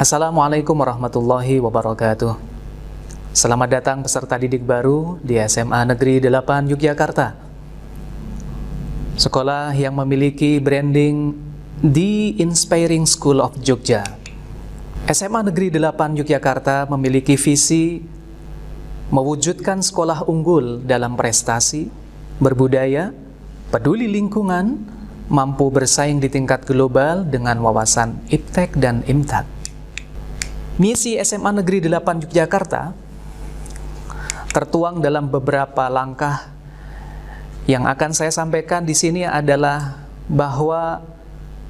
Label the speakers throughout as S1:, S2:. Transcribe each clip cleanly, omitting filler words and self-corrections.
S1: Assalamualaikum warahmatullahi wabarakatuh. Selamat datang peserta didik baru di SMA Negeri 8 Yogyakarta. Sekolah yang memiliki branding The Inspiring School of Jogja. SMA Negeri 8 Yogyakarta memiliki visi mewujudkan sekolah unggul dalam prestasi, berbudaya, peduli lingkungan, mampu bersaing di tingkat global dengan wawasan IPTEK dan IMTAK. Misi SMA Negeri 8 Yogyakarta tertuang dalam beberapa langkah. Yang akan saya sampaikan di sini adalah bahwa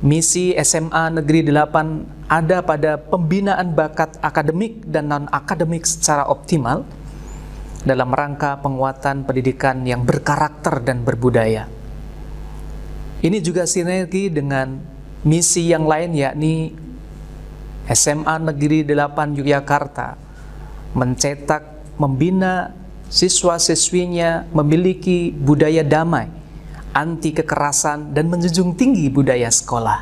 S1: misi SMA Negeri 8 ada pada pembinaan bakat akademik dan non-akademik secara optimal dalam rangka penguatan pendidikan yang berkarakter dan berbudaya. Ini juga sinergi dengan misi yang lain, yakni SMA Negeri 8 Yogyakarta mencetak, membina siswa-siswinya memiliki budaya damai, anti kekerasan, dan menjunjung tinggi budaya sekolah.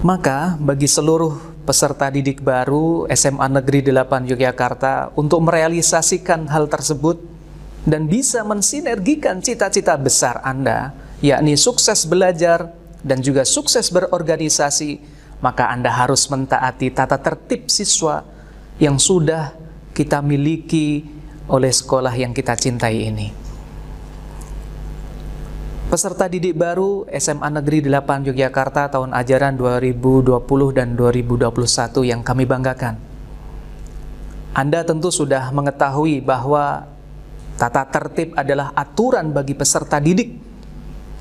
S1: Maka bagi seluruh peserta didik baru SMA Negeri 8 Yogyakarta untuk merealisasikan hal tersebut dan bisa mensinergikan cita-cita besar Anda, yakni sukses belajar dan juga sukses berorganisasi, maka Anda harus mentaati tata tertib siswa yang sudah kita miliki oleh sekolah yang kita cintai ini. Peserta didik baru SMA Negeri 8 Yogyakarta tahun ajaran 2020 dan 2021 yang kami banggakan. Anda tentu sudah mengetahui bahwa tata tertib adalah aturan bagi peserta didik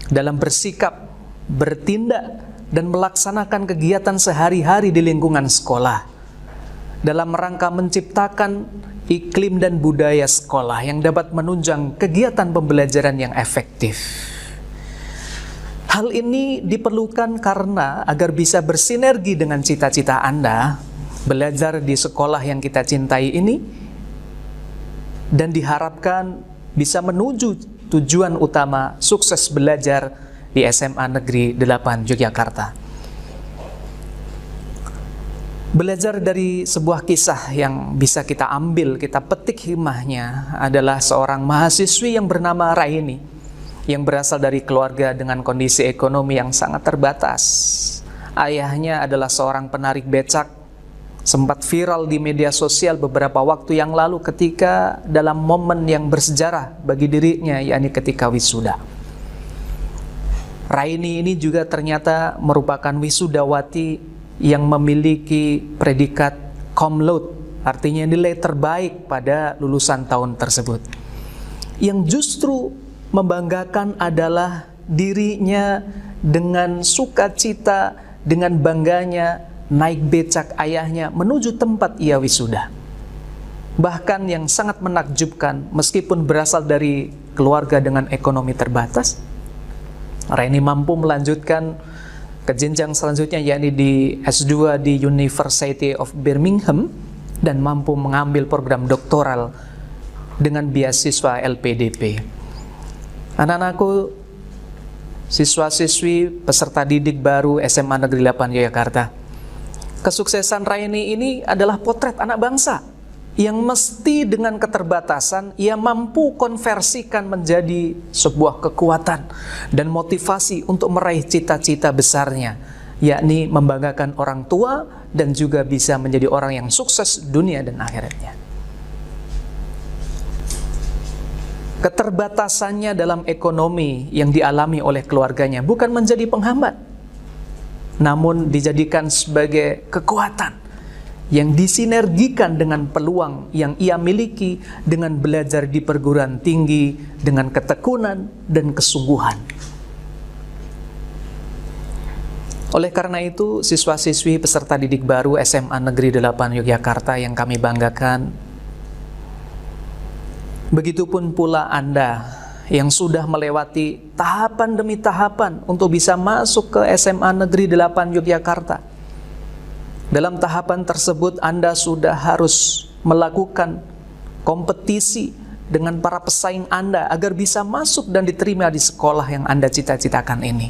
S1: dalam bersikap, bertindak, dan melaksanakan kegiatan sehari-hari di lingkungan sekolah dalam rangka menciptakan iklim dan budaya sekolah yang dapat menunjang kegiatan pembelajaran yang efektif. Hal ini diperlukan karena agar bisa bersinergi dengan cita-cita Anda belajar di sekolah yang kita cintai ini dan diharapkan bisa menuju tujuan utama sukses belajar di SMA Negeri 8 Yogyakarta. Belajar dari sebuah kisah yang bisa kita ambil, kita petik hikmahnya adalah seorang mahasiswi yang bernama Raini, yang berasal dari keluarga dengan kondisi ekonomi yang sangat terbatas. Ayahnya adalah seorang penarik becak, sempat viral di media sosial beberapa waktu yang lalu ketika dalam momen yang bersejarah bagi dirinya, yakni ketika wisuda. Raini ini juga ternyata merupakan wisudawati yang memiliki predikat cum laude, artinya nilai terbaik pada lulusan tahun tersebut. Yang justru membanggakan adalah dirinya dengan sukacita, dengan bangganya naik becak ayahnya menuju tempat ia wisuda. Bahkan yang sangat menakjubkan, meskipun berasal dari keluarga dengan ekonomi terbatas, Raini mampu melanjutkan ke jenjang selanjutnya, yakni di S2 di University of Birmingham, dan mampu mengambil program doktoral dengan beasiswa LPDP. Anak-anakku, siswa-siswi peserta didik baru SMA Negeri 8 Yogyakarta, kesuksesan Raini ini adalah potret anak bangsa yang mesti dengan keterbatasan ia mampu konversikan menjadi sebuah kekuatan dan motivasi untuk meraih cita-cita besarnya, yakni membanggakan orang tua dan juga bisa menjadi orang yang sukses dunia dan akhiratnya. Keterbatasannya dalam ekonomi yang dialami oleh keluarganya bukan menjadi penghambat, namun dijadikan sebagai kekuatan yang disinergikan dengan peluang yang ia miliki dengan belajar di perguruan tinggi dengan ketekunan dan kesungguhan. Oleh karena itu, siswa-siswi peserta didik baru SMA Negeri 8 Yogyakarta yang kami banggakan, begitupun pula Anda yang sudah melewati tahapan demi tahapan untuk bisa masuk ke SMA Negeri 8 Yogyakarta. Dalam tahapan tersebut Anda sudah harus melakukan kompetisi dengan para pesaing Anda agar bisa masuk dan diterima di sekolah yang Anda cita-citakan ini.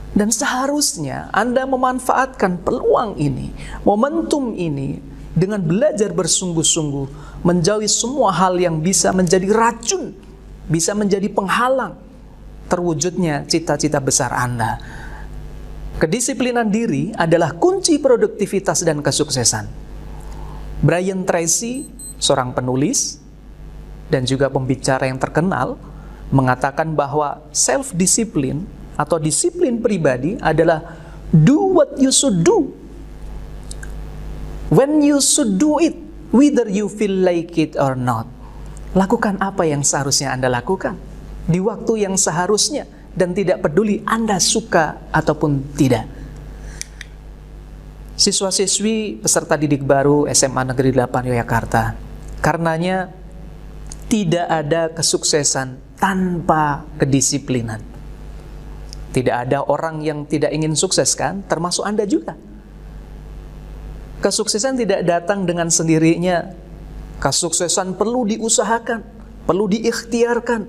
S1: Dan seharusnya Anda memanfaatkan peluang ini, momentum ini, dengan belajar bersungguh-sungguh, menjauhi semua hal yang bisa menjadi racun, bisa menjadi penghalang terwujudnya cita-cita besar Anda. Kedisiplinan diri adalah kunci produktivitas dan kesuksesan. Brian Tracy, seorang penulis dan juga pembicara yang terkenal, mengatakan bahwa self-discipline atau disiplin pribadi adalah do what you should do when you should do it, whether you feel like it or not. Lakukan apa yang seharusnya Anda lakukan di waktu yang seharusnya dan tidak peduli Anda suka ataupun tidak. Siswa-siswi peserta didik baru SMA Negeri 8 Yogyakarta, karenanya tidak ada kesuksesan tanpa kedisiplinan. Tidak ada orang yang tidak ingin sukses, kan? Termasuk Anda juga. Kesuksesan tidak datang dengan sendirinya. Kesuksesan perlu diusahakan, perlu diikhtiarkan,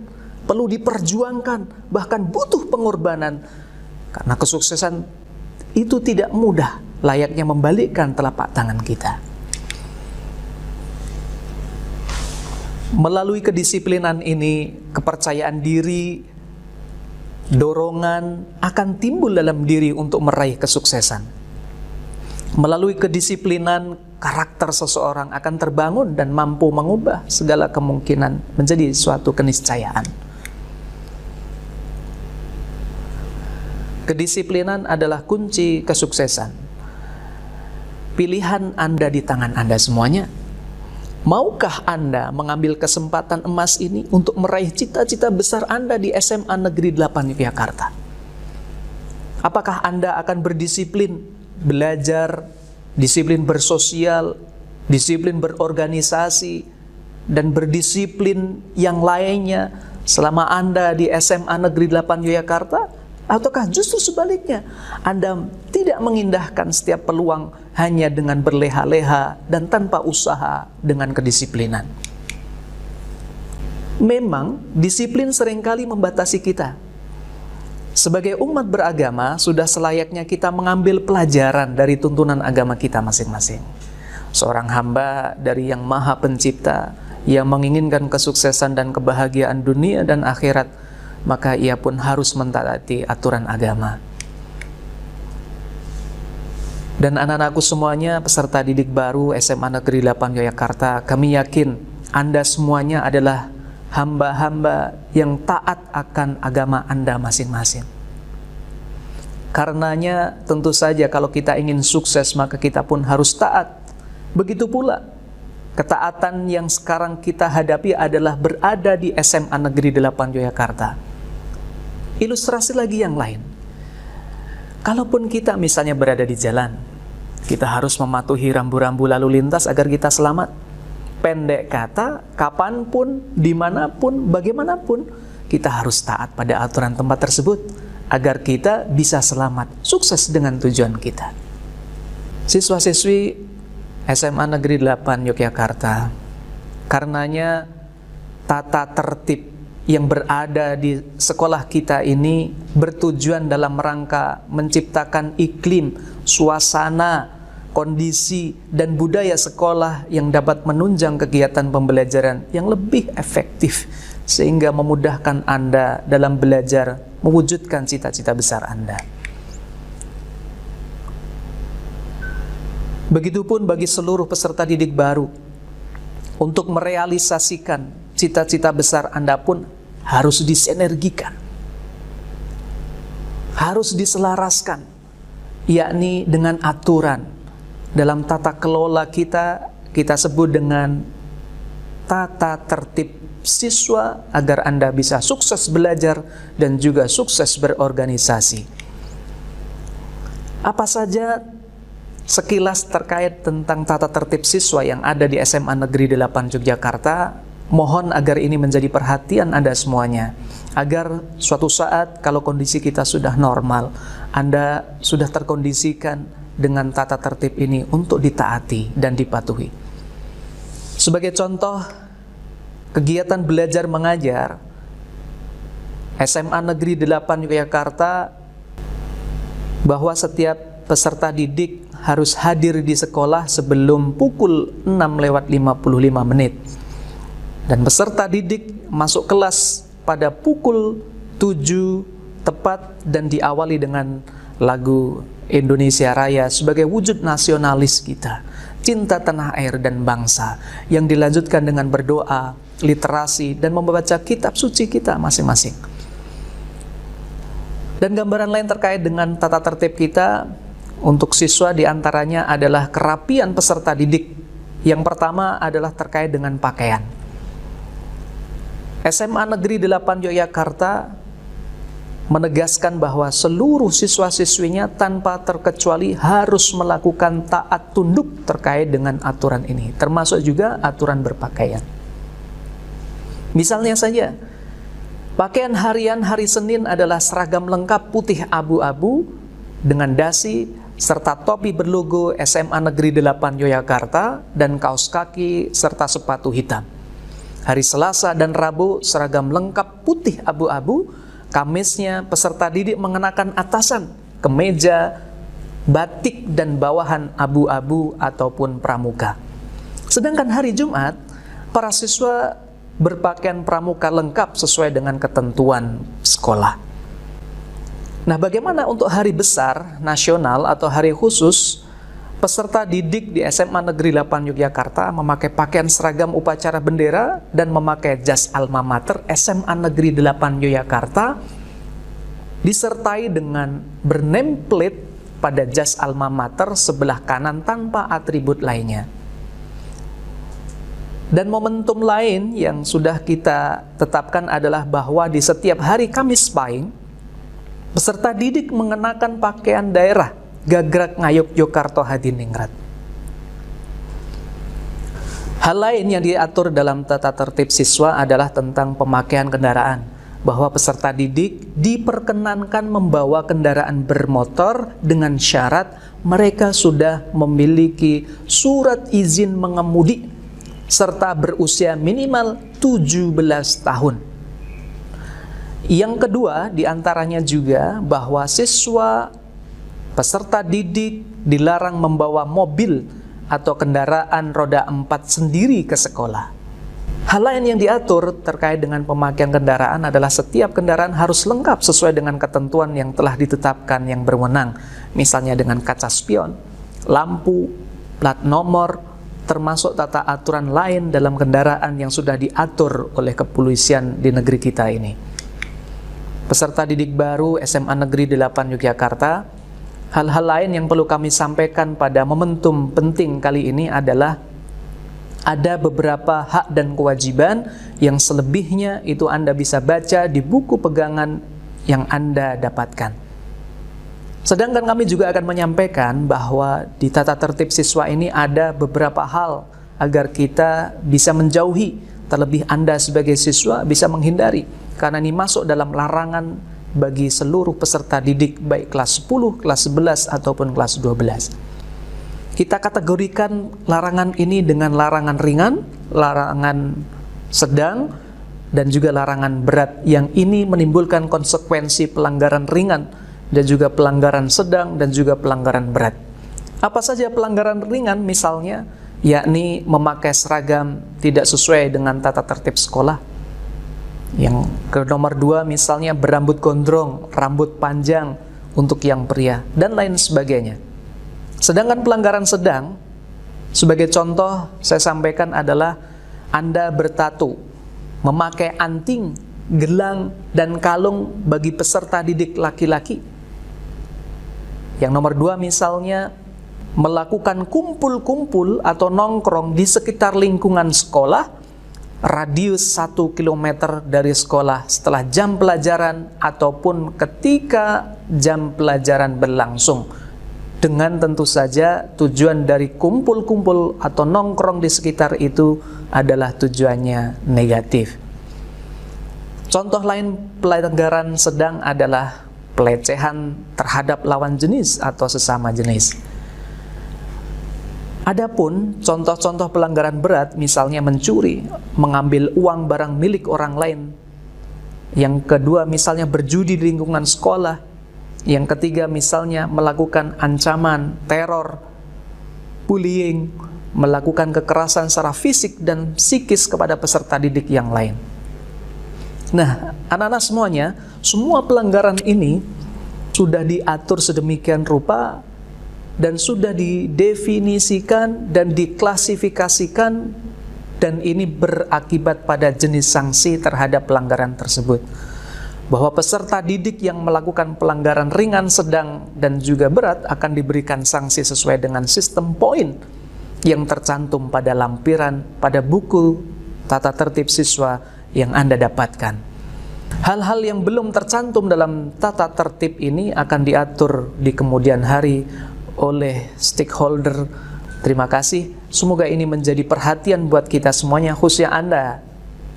S1: perlu diperjuangkan, bahkan butuh pengorbanan. Karena kesuksesan itu tidak mudah, layaknya membalikkan telapak tangan kita. Melalui kedisiplinan ini, kepercayaan diri, dorongan akan timbul dalam diri untuk meraih kesuksesan. Melalui kedisiplinan, karakter seseorang akan terbangun dan mampu mengubah segala kemungkinan menjadi suatu keniscayaan. Kedisiplinan adalah kunci kesuksesan. Pilihan Anda di tangan Anda semuanya. Maukah Anda mengambil kesempatan emas ini untuk meraih cita-cita besar Anda di SMA Negeri 8 Yogyakarta? Apakah Anda akan berdisiplin, belajar, disiplin bersosial, disiplin berorganisasi, dan berdisiplin yang lainnya selama Anda di SMA Negeri 8 Yogyakarta? Ataukah justru sebaliknya, Anda tidak mengindahkan setiap peluang hanya dengan berleha-leha dan tanpa usaha dengan kedisiplinan? Memang, disiplin seringkali membatasi kita. Sebagai umat beragama, sudah selayaknya kita mengambil pelajaran dari tuntunan agama kita masing-masing. Seorang hamba dari Yang Maha Pencipta yang menginginkan kesuksesan dan kebahagiaan dunia dan akhirat, maka ia pun harus mentaati aturan agama. Dan anak-anakku semuanya, peserta didik baru SMA Negeri 8 Yogyakarta, kami yakin Anda semuanya adalah hamba-hamba yang taat akan agama Anda masing-masing. Karenanya tentu saja kalau kita ingin sukses, maka kita pun harus taat. Begitu pula ketaatan yang sekarang kita hadapi adalah berada di SMA Negeri 8 Yogyakarta. Ilustrasi lagi yang lain. Kalaupun kita misalnya berada di jalan, kita harus mematuhi rambu-rambu lalu lintas agar kita selamat. Pendek kata, kapanpun, dimanapun, bagaimanapun, kita harus taat pada aturan tempat tersebut agar kita bisa selamat, sukses dengan tujuan kita. Siswa-siswi SMA Negeri 8 Yogyakarta, karenanya tata tertib yang berada di sekolah kita ini bertujuan dalam rangka menciptakan iklim, suasana, kondisi, dan budaya sekolah yang dapat menunjang kegiatan pembelajaran yang lebih efektif sehingga memudahkan Anda dalam belajar mewujudkan cita-cita besar Anda. Begitupun bagi seluruh peserta didik baru, untuk merealisasikan cita-cita besar Anda pun harus disinergikan, harus diselaraskan, yakni dengan aturan. Dalam tata kelola kita sebut dengan tata tertib siswa agar Anda bisa sukses belajar dan juga sukses berorganisasi. Apa saja sekilas terkait tentang tata tertib siswa yang ada di SMA Negeri 8 Yogyakarta? Mohon agar ini menjadi perhatian Anda semuanya, agar suatu saat kalau kondisi kita sudah normal, Anda sudah terkondisikan dengan tata tertib ini untuk ditaati dan dipatuhi. Sebagai contoh, kegiatan belajar mengajar SMA Negeri 8 Yogyakarta bahwa setiap peserta didik harus hadir di sekolah sebelum pukul 6:55. Dan peserta didik masuk kelas pada pukul 7 tepat dan diawali dengan lagu Indonesia Raya sebagai wujud nasionalis kita, cinta tanah air dan bangsa, yang dilanjutkan dengan berdoa, literasi, dan membaca kitab suci kita masing-masing. Dan gambaran lain terkait dengan tata tertib kita untuk siswa diantaranya adalah kerapian peserta didik. Yang pertama adalah terkait dengan pakaian. SMA Negeri 8 Yogyakarta menegaskan bahwa seluruh siswa-siswinya tanpa terkecuali harus melakukan taat tunduk terkait dengan aturan ini, termasuk juga aturan berpakaian. Misalnya saja, pakaian harian hari Senin adalah seragam lengkap putih abu-abu dengan dasi serta topi berlogo SMA Negeri 8 Yogyakarta dan kaos kaki serta sepatu hitam. Hari Selasa dan Rabu seragam lengkap putih abu-abu, Kamisnya peserta didik mengenakan atasan, kemeja, batik dan bawahan abu-abu ataupun pramuka. Sedangkan hari Jumat, para siswa berpakaian pramuka lengkap sesuai dengan ketentuan sekolah. Nah, bagaimana untuk hari besar nasional atau hari khusus? Peserta didik di SMA Negeri 8 Yogyakarta memakai pakaian seragam upacara bendera dan memakai jas alma mater SMA Negeri 8 Yogyakarta disertai dengan bernemplate pada jas alma mater sebelah kanan tanpa atribut lainnya. Dan momentum lain yang sudah kita tetapkan adalah bahwa di setiap hari Kamis Pahing, peserta didik mengenakan pakaian daerah Gagrak Ngayuk Yogyakarta Hadiningrat. Hal lain yang diatur dalam tata tertib siswa adalah tentang pemakaian kendaraan, bahwa peserta didik diperkenankan membawa kendaraan bermotor dengan syarat mereka sudah memiliki surat izin mengemudi serta berusia minimal 17 tahun. Yang kedua diantaranya juga bahwa siswa peserta didik dilarang membawa mobil atau kendaraan roda 4 sendiri ke sekolah. Hal lain yang diatur terkait dengan pemakaian kendaraan adalah setiap kendaraan harus lengkap sesuai dengan ketentuan yang telah ditetapkan yang berwenang, misalnya dengan kaca spion, lampu, plat nomor, termasuk tata aturan lain dalam kendaraan yang sudah diatur oleh kepolisian di negeri kita ini. Peserta didik baru SMA Negeri 8 Yogyakarta, hal-hal lain yang perlu kami sampaikan pada momentum penting kali ini adalah ada beberapa hak dan kewajiban yang selebihnya itu Anda bisa baca di buku pegangan yang Anda dapatkan. Sedangkan kami juga akan menyampaikan bahwa di tata tertib siswa ini ada beberapa hal agar kita bisa menjauhi, terlebih Anda sebagai siswa bisa menghindari, karena ini masuk dalam larangan bagi seluruh peserta didik baik kelas 10, kelas 11 ataupun kelas 12. Kita kategorikan larangan ini dengan larangan ringan, larangan sedang, dan juga larangan berat, yang ini menimbulkan konsekuensi pelanggaran ringan dan juga pelanggaran sedang dan juga pelanggaran berat. Apa saja pelanggaran ringan misalnya? Yakni memakai seragam tidak sesuai dengan tata tertib sekolah. Yang ke nomor 2 misalnya berambut gondrong, rambut panjang untuk yang pria, dan lain sebagainya. Sedangkan pelanggaran sedang, sebagai contoh saya sampaikan adalah Anda bertato, memakai anting, gelang, dan kalung bagi peserta didik laki-laki. Yang nomor 2 misalnya melakukan kumpul-kumpul atau nongkrong di sekitar lingkungan sekolah, radius 1 km dari sekolah setelah jam pelajaran ataupun ketika jam pelajaran berlangsung, dengan tentu saja tujuan dari kumpul-kumpul atau nongkrong di sekitar itu adalah tujuannya negatif. Contoh lain pelanggaran sedang adalah pelecehan terhadap lawan jenis atau sesama jenis. Adapun contoh-contoh pelanggaran berat misalnya mencuri, mengambil uang barang milik orang lain. Yang kedua misalnya berjudi di lingkungan sekolah. Yang ketiga misalnya melakukan ancaman, teror, bullying, melakukan kekerasan secara fisik dan psikis kepada peserta didik yang lain. Nah, anak-anak semuanya, semua pelanggaran ini sudah diatur sedemikian rupa dan sudah didefinisikan dan diklasifikasikan, dan ini berakibat pada jenis sanksi terhadap pelanggaran tersebut. Bahwa peserta didik yang melakukan pelanggaran ringan, sedang, dan juga berat akan diberikan sanksi sesuai dengan sistem poin yang tercantum pada lampiran pada buku tata tertib siswa yang Anda dapatkan. Hal-hal yang belum tercantum dalam tata tertib ini akan diatur di kemudian hari oleh stakeholder. Terima kasih. Semoga ini menjadi perhatian buat kita semuanya, khususnya Anda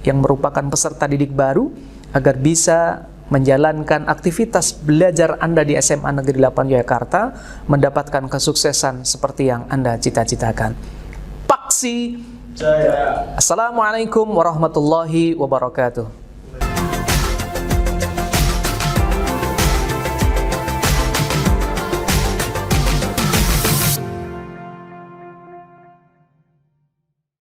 S1: yang merupakan peserta didik baru, agar bisa menjalankan aktivitas belajar Anda di SMA Negeri 8 Yogyakarta, mendapatkan kesuksesan seperti yang Anda cita-citakan. Paksi Jaya. Assalamualaikum warahmatullahi wabarakatuh.